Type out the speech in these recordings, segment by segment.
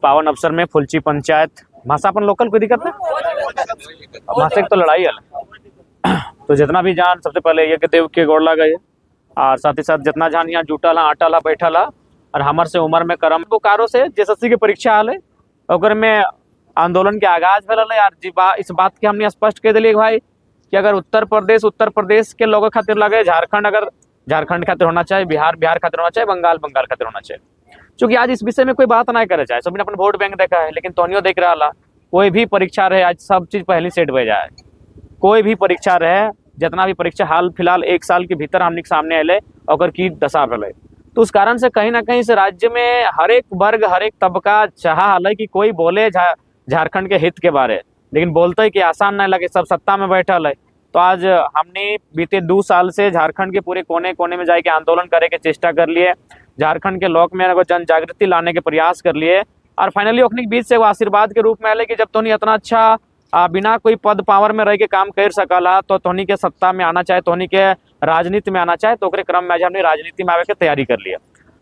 पावन अवसर में फुलची पंचायत भाषा अपन लोकल कोई दिक्कत नहीं, भाषा तो लड़ाई है। तो जितना भी जान सबसे पहले यज्ञ देव के गोड़ लगा और साथ ही साथ जितना जान यहाँ जुटल आटा ला बैठल और हमर से उम्र में करम बोकारो से जेएसएससी के परीक्षा आल और में आंदोलन के आगाज भेल और इस बात के हमने स्पष्ट कह दिलिए भाई कि अगर उत्तर प्रदेश के लोगों खातिर लगे, झारखंड अगर झारखंड खातिर होना चाहिए, बिहार खातिर होना चाहिए, बंगाल खातिर होना चाहिए। चूंकि आज इस विषय में कोई बात ना करे चाहे, सबने अपन वोट बैंक देखा है, लेकिन तोनियो देख रहा ला कोई भी परीक्षा रहे आज सब चीज पहले सेट हो जाए। कोई भी परीक्षा रहे, जितना भी परीक्षा हाल फिलहाल 1 साल के भीतर हमने सामने अले और की दशा भेल, तो उस कारण से कहीं ना कहीं से राज्य में हर एक वर्ग हर एक तबका चाह हल कि कोई बोले झारखंड के हित के बारे, लेकिन बोलते ही कि आसान नहीं लगे, सब सत्ता में बैठल है। तो आज हमने बीते 2 साल से झारखंड के पूरे कोने कोने में जाके आंदोलन करे के चेष्टा कर लिए, झारखंड के लोक में जन जागृति लाने के प्रयास कर लिए और फाइनली अपने बीच से वो आशीर्वाद के रूप में आए कि जब तोनी इतना अच्छा बिना कोई पद पावर में रह के काम कर सकला तो तोनी के सत्ता में आना चाहे, तोनी के राजनीति में आना चाहे, तो क्रम में आज हमने राजनीति में आवे के तैयारी कर लिया।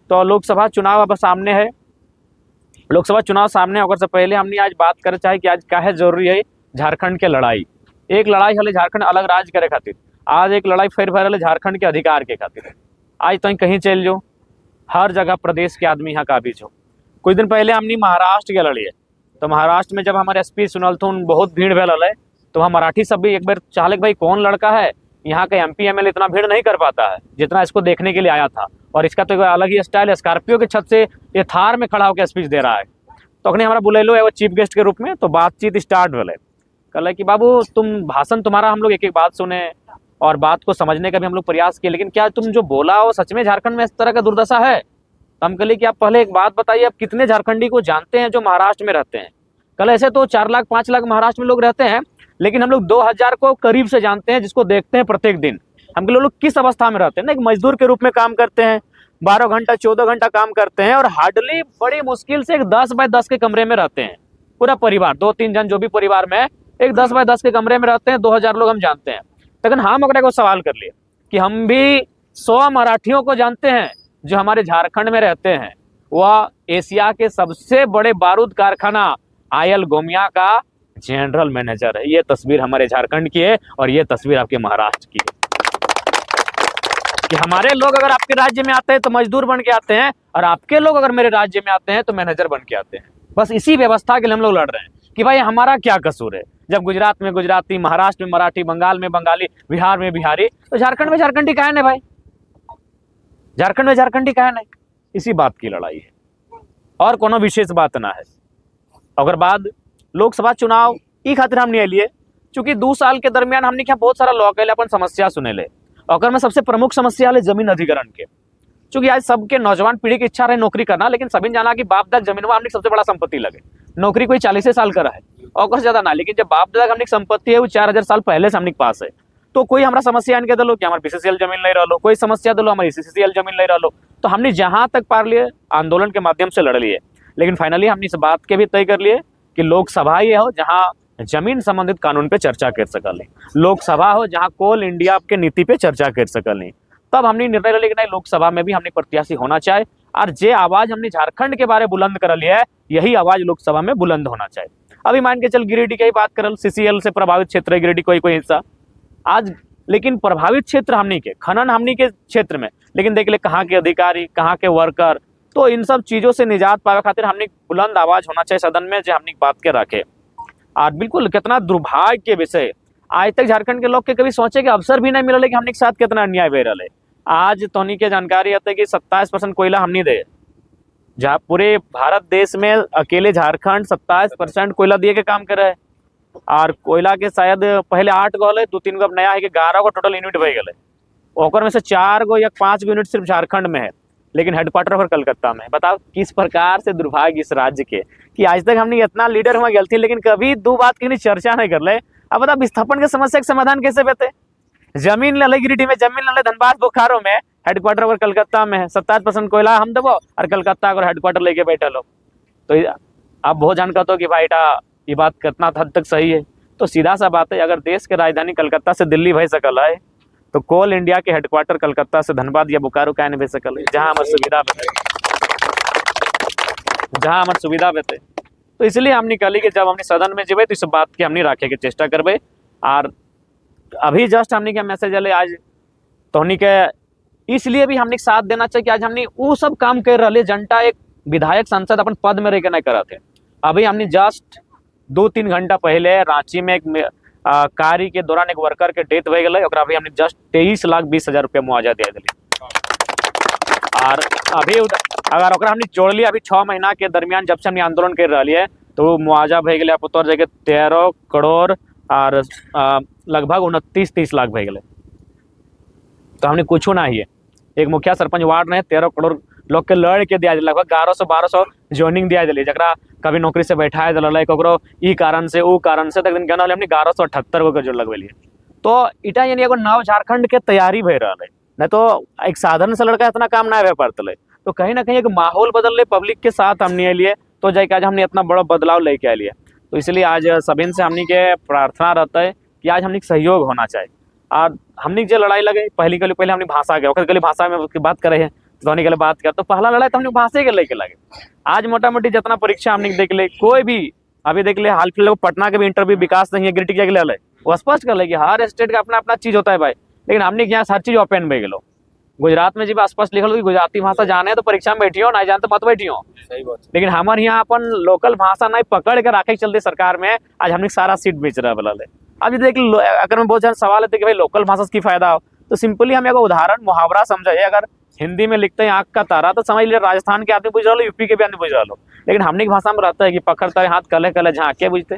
तो लोकसभा चुनाव अब सामने है, लोकसभा चुनाव सामने होकर से पहले हमने आज बात करे चाहे कि आज काहे जरूरी है झारखंड के लड़ाई। एक लड़ाई हले झारखंड अलग राज्य करे खातिर, आज एक लड़ाई फिर भरल झारखंड के अधिकार के खातिर। आज तो कहीं चल जो, हर जगह प्रदेश के आदमी यहाँ काबिज हो। कुछ दिन पहले हमने महाराष्ट्र के लड़िए, तो महाराष्ट्र में जब हमारे एसपी सुनल तो बहुत भीड़ भेल है, तो हम मराठी सब भी एक बार चाहले भाई कौन लड़का है यहाँ का एमपी एमएलए इतना भीड़ नहीं कर पाता है जितना इसको देखने के लिए आया था, और इसका तो अलग ही स्टाइल है, स्कॉर्पियो के छत से ये थार में खड़ा होकर स्पीच दे रहा है। तो अखने हमारा बुलेलो है वो चीफ गेस्ट के रूप में, तो बातचीत स्टार्ट भेल। कल कि बाबू तुम भाषण तुम्हारा हम लोग एक एक बात सुने और बात को समझने का भी हम लोग प्रयास किए, लेकिन क्या तुम जो बोला वो सच में झारखंड में इस तरह का दुर्दशा है? तो हम कहे कि आप पहले एक बात बताइए, आप कितने झारखंडी को जानते हैं जो महाराष्ट्र में रहते हैं? कल ऐसे तो 4 लाख 5 लाख महाराष्ट्र में लोग रहते हैं, लेकिन हम लोग 2000 को करीब से जानते हैं जिसको देखते हैं प्रत्येक दिन। हम लोग किस अवस्था में रहते हैं ना, एक मजदूर के रूप में काम करते हैं, 12 घंटा 14 घंटा काम करते हैं और हार्डली बड़ी मुश्किल से एक 10 बाय 10 के कमरे में रहते हैं। पूरा परिवार 2-3 जन जो भी परिवार में एक 10 बाय 10 के कमरे में रहते हैं, 2000 लोग हम जानते हैं। लेकिन हम अगर को सवाल कर लिए कि हम भी 100 मराठियों को जानते हैं जो हमारे झारखंड में रहते हैं। वह एशिया के सबसे बड़े बारूद कारखाना आयल गोमिया का जनरल मैनेजर है। ये तस्वीर हमारे झारखंड की है और ये तस्वीर आपके महाराष्ट्र की है कि हमारे लोग अगर आपके राज्य में आते हैं तो मजदूर बन के आते हैं और आपके लोग अगर मेरे राज्य में आते हैं तो मैनेजर बन के आते हैं। बस इसी व्यवस्था के लिए हम लोग लड़ रहे हैं कि भाई हमारा क्या कसूर है। जब गुजरात में गुजराती, महाराष्ट्र में मराठी, बंगाल में बंगाली, बिहार में बिहारी, तो झारखंड में झारखंडी काहे नहीं भाई? झारखंड में झारखंडी काहे नहीं? इसी बात की लड़ाई है और कोनो विशेष बात ना है। अगर बाद लोकसभा चुनाव ई खातिर हम नहीं लिए, चूंकि 2 साल के दरमियान हमने क्या बहुत सारा लॉ कैले अपन समस्या सुने ले, और में सबसे प्रमुख समस्या है जमीन अधिग्रहण के। चूंकि आज सबके नौजवान पीढ़ी की इच्छा रहे नौकरी करना, लेकिन सभी जाना कि बाप दादा जमीन हमने सबसे बड़ा संपत्ति लगे। नौकरी कोई 40 साल का है और ज्यादा ना, लेकिन जब बाप दादा हमने संपत्ति है वो 4000 साल पहले से हमने पास है। तो कोई हमारा समस्या इनके दलो कि हमारे बीसीसीएल जमीन नहीं रहो, कोई समस्या दलो हमारी सीसीसीएल जमीन नहीं रहो। तो हमने जहां तक पार लिए आंदोलन के माध्यम से लड़ लिए, लेकिन फाइनली हमने इस बात के भी तय कर लिए कि लोकसभा ये हो जहां जमीन संबंधित कानून पे चर्चा कर सकल, लोकसभा हो जहां कोल इंडिया के नीति पे चर्चा कर सकल। तब हमने निर्णय ले लिया कि नहीं, लोकसभा में भी हमने प्रत्याशी होना चाहे और जे आवाज हमने झारखंड के बारे बुलंद कर लिया है यही आवाज लोकसभा में बुलंद होना चाहिए। अभी मान के चल गिरिडीह की ही बात करल, सीसीएल से प्रभावित क्षेत्र है गिरिडीह कोई हिस्सा आज, लेकिन प्रभावित क्षेत्र हमनी के खनन हमनी के क्षेत्र में, लेकिन देख ले कहाँ के अधिकारी कहाँ के वर्कर। तो इन सब चीजों से निजात पावे खातिर हमने बुलंद आवाज होना चाहिए सदन में जो हमने बात के रखे। और बिल्कुल कितना दुर्भाग्य के विषय, आज तक झारखंड के लोग के कभी सोचे के अवसर भी नहीं मिला कि हमने के साथ कितना अन्याय हो रहा है। आज तोनी के जानकारी है कि 27% कोयला हमने दे, जहाँ पूरे भारत देश में अकेले झारखंड 27% कोयला दिए के काम कर रहे हैं। और कोयला के शायद पहले 8 गो है, 2-3 गो अब नया है कि 11 गो टोटल यूनिट हो गए, और में से 4 गो या 5 गो यूनिट सिर्फ झारखंड में है, लेकिन हेडक्वार्टर पर कलकत्ता में। बताओ किस प्रकार से दुर्भाग्य इस राज्य के कि आज तक हमने इतना लीडर हुआ गलती, लेकिन कभी 2 बात की चर्चा नहीं कर ले। अब बताओ विस्थापन के समस्या का समाधान कैसे बेते? जमीन ले गिरिडीह में, जमीन ले धनबाद बोकारो में, हेडक्वार्टर पर कलकत्ता में है। 27% कोयला हम देवो और कलकत्ता अगर हेडक्वार्टर लेके बैठे लो, तो आप बहुत जान कहते हो कि भाई ये बात कितना हद तक सही है। तो सीधा सा बात है, अगर देश के राजधानी कलकत्ता से दिल्ली भेज सकल है तो कोल इंडिया के हेडक्वार्टर कलकत्ता से धनबाद या बोकारो क्या नहीं भेज सकल है, जहां हमारी सुविधा जहाँ हमारे सुविधा बेते। तो इसलिए हमने कहली कि जब हमने सदन में जेबे तो इस बात के हमने रखे के चेष्टा करबे। और अभी जस्ट हमने के मैसेज अले आज तोहनी के इसलिए भी हमने साथ देना चाहिए कि आज हमने वो सब काम कर रहे जनता एक विधायक सांसद अपन पद में रह के नहीं कराते। अभी हमने जस्ट 2-3 घंटा पहले रांची में एक कार्य के दौरान एक वर्कर के डेथ हो गए, अभी हमने जस्ट 23,20,000 रुपया मुआवजा दिया दिली। और अभी अगर ओकरा हमने जोड़ लिया अभी 6 महीना के दरमियान जब से हमने आंदोलन कर रही है तो मुआवजा भे गए पुतौर जगह 13 करोड़ और लगभग 29-30 लाख भे गए। तो हमने कुछ ना ही है, एक मुखिया सरपंच वार्ड में 13 करोड़ लोग के लड़ के दिया, लगभग 1100-1200 ज्वाइनिंग दिया दिली, जरा कभी नौकरी से बैठाए दिल ककरो ई कारण से वो कारण से, तक दिन कहना हमने 1178 गो के जोड़ लगवेलिए। तो इटा यानी एगो नव झारखंड के तैयारी भे रहा है, नहीं तो एक साधारण से लड़का इतना काम ना भे पड़ते। तो कहीं ना कहीं एक माहौल बदल रहे पब्लिक के साथ हमने लिए, तो जाके आज हमने इतना बड़ा बदलाव लेके आए। तो इसलिए आज सभी से हमने के प्रार्थना रहता है कि आज हमने सहयोग होना चाहिए। और हमने जो लड़ाई लगे पहले हमने भाषा के भाषा में उसकी बात करे है तो के लिए बात कर, तो पहला लड़ाई तो हमने भाषा के लेके लगे। आज मोटा मोटी जितना परीक्षा हमने देख ले, कोई भी अभी देख ले, हाल फिलहाल पटना के भी इंटरव्यू विकास नहीं है गिरटी के ले वो स्पष्ट कर ले कि हर स्टेट का अपना अपना चीज होता है भाई, लेकिन हमने यहाँ हर चीज ओपन में गेलो। गुजरात में जब स्पष्ट लिखल कि गुजराती भाषा जाने तो परीक्षा में बैठियो, नहीं जान तो मत बैठियो। लेकिन हमारे यहाँ अपन लोकल भाषा नहीं पकड़ के रखे चलते सरकार में आज हमने सारा सीट बेच रहा है। अब देख अगर मैं बहुत ज्यादा सवाल है कि भाई लोकल भाषा से की फायदा हो, तो सिंपली हम एक उदाहरण मुहावरा समझे, अगर हिंदी में लिखते हैं आँख का तारा तो समझ लिया राजस्थान के आदमी बुझ रहा लो, यूपी के भी आदमी बुझ रहा लो। लेकिन हमने की भाषा में रहता है कि पकड़ तारे हाथ कले कले झाँके बुझते,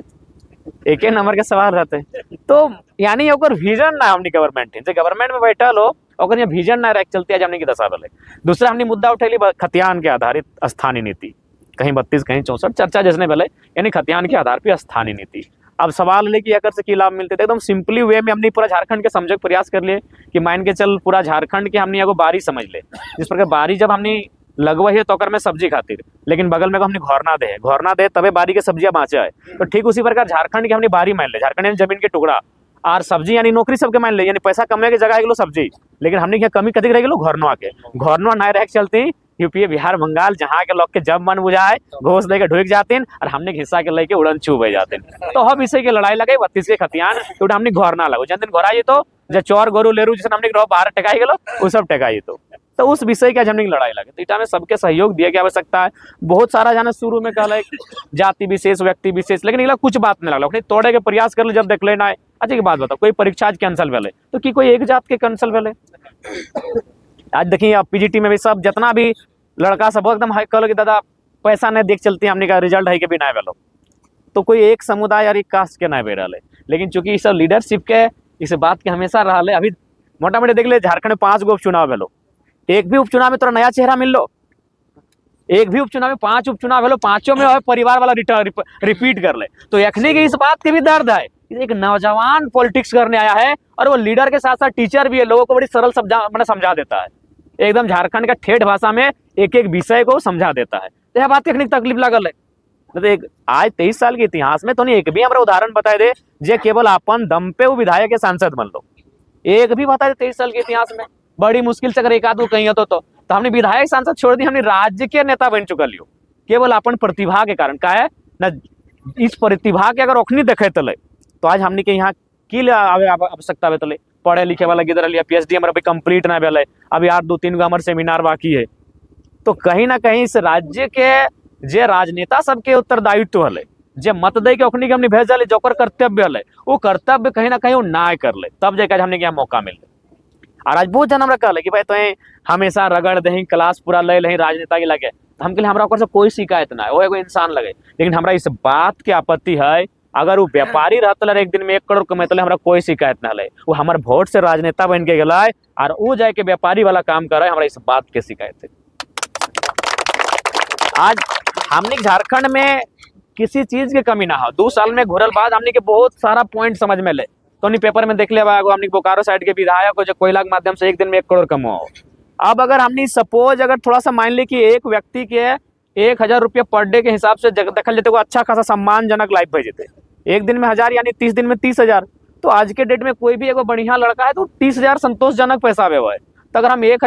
एक नंबर के सवाल रहते हैं। तो यानी ओकर विजन ना हमने गवर्नमेंट में बैठा लो और विजन ना रह चलते आज हमने की दशा बले। दूसरा हमने मुद्दा उठैली खतियान के आधारित स्थानीय नीति, कहीं 32 कहीं 64 चर्चा जिसने भले, यानी खतियान के आधार पर स्थानीय नीति। अब सवाल है कि अगर से की लाभ मिलते थे, एकदम सिंपली वे में हमने पूरा झारखंड के समझे प्रयास कर लिए कि मान के चल पूरा झारखंड के हमने एगो बारी समझ ले, जिस प्रकार बारी जब हमने लगवा है तो में सब्जी खातिर, लेकिन बगल में हमने घोरना दे तबे बारी के सब्जियां बाँचा है। तो ठीक उसी प्रकार झारखंड की हमने बारी मान ले, झारखंड यानी जमीन के टुकड़ा, और सब्जी यानी नौकरी सबके मान ले, यानी पैसा कमाने की जगह गेलो सब्जी, लेकिन हमने क्या कमी कथी रह गेलो घोरनवा के। घोरनवा ना रह चलती यूपी बिहार बंगाल जहाँ के लोग के जब मन बुझाए घोष लेके ढुक जाते हैं और हमने हिस्सा के लेके उड़न छू बह जाते हैं। तो हम इसे की लड़ाई लगे 32 के खतियान तो हमने घोरना लगो, जन दिन घोरा तो जो चौर गोरू लेरू जिसे हमने बाहर टेकाई गेलो वो सब टेकाई। तो उस विषय के हमने लड़ाई लगे, तो इटा में सबके सहयोग दिए की आवश्यकता है। बहुत सारा जाना शुरू में कहला जाति विशेष व्यक्ति विशेष, लेकिन इला कुछ बात नहीं लगल, तोड़े के प्रयास कर ले जब देख लेना है। अच्छा की बात बताओ, कोई परीक्षा आज कैंसिल भेले तो कि कोई एक जात के कैंसिल भेले? आज देखिए अब पीजीटी में भी सब जितना भी लड़का सब एकदम कहलो कि दादा पैसा नहीं देख चलती हमने का रिजल्ट है के भी नहीं भेलो, तो कोई एक समुदाय और एक कास्ट के नहीं बे रहा। लेकिन चूंकि सब लीडरशिप के इस बात के हमेशा रहा। अभी मोटा मोटी देख ले झारखंड में 5 गो उपचुनाव भेलो, एक भी उपचुनाव में तोरा नया चेहरा मिल लो, एक भी उपचुनाव में 5 उपचुनाव भेलो, 5 में परिवार वाला रिपीट कर ले। तो एखने की इस बात के भी दर्द है, एक नौजवान पॉलिटिक्स करने आया है और वो लीडर के साथ साथ टीचर भी है, लोगों को बड़ी सरल समझा देता है, एकदम झारखंड का ठेठ भाषा में एक एक विषय को समझा देता है। तो यह बात देखने की तकलीफ लगल है। तो एक आज 23 साल के इतिहास में तो नहीं एक भी हमारा उदाहरण बताए दे जे केवल अपन दम पे वो विधायक के सांसद बन लो, एक भी बताए दे 23 साल के इतिहास में। बड़ी मुश्किल से अगर एक आध कहीं होता तो हमने विधायक सांसद छोड़ दी, हमने राज्य के नेता बन चुका लियो केवल अपन प्रतिभा के कारण। का है न इस प्रतिभा के अगर ओखनी देखे तले तो आज हमने के यहाँ की आवश्यकता तले पढ़े लिखे वाला गिर लिया, PhD हमारा अभी कंप्लीट ना भेल, अभी 8-2-3 गो हमारे सेमिनार बाकी है। तो कहीं ना कहीं इस राज्य के जे राजनेता सबके उत्तरदायित्व हले, जे मत दे के ओखनी के हमने भेजल जो कर्तव्य हले, वो कर्तव्य कहीं ना कहीं वो ना कर ले, तब जाकर हमने क्या मौका मिले। और आज बहुत जन हमारा कहले कि भाई तो हमेशा रगड़ दही क्लास पूरा ले लही राजनेता के लगे, तो हम के लिए हमारा से कोई शिकायत ना है, वो एगो इंसान लगे। लेकिन हमारा इस बात के आपत्ति है अगर वो व्यापारी रहते एक दिन में 1 करोड़ कमेते हमारा कोई शिकायत ना है, वो हमारे वोट से राजनेता बन के गला है और वो जाके व्यापारी वाला काम कर रहा है, हमारा इस बात की शिकायत है। आज हमने झारखंड में किसी चीज की कमी ना हो, 2 साल में घुरल बाद हमने के बहुत सारा पॉइंट समझ में ले, तो नहीं पेपर में देख लिया हमने बोकारो साइड के विधायक को जो कोयला के माध्यम से एक दिन में 1 करोड़ कमाओ। अब अगर हमने सपोज अगर थोड़ा सा मान ली कि एक व्यक्ति के 1000 रुपया पर डे के हिसाब से देखल जाते, अच्छा खासा सम्मानजनक लाइफ भेज देते, एक दिन में 1000 यानी 30 दिन में 30,000। तो आज के डेट में कोई भी एगो बढ़िया लड़का है तो 30,000 संतोषजनक पैसा हुआ है। तो अगर हम 1000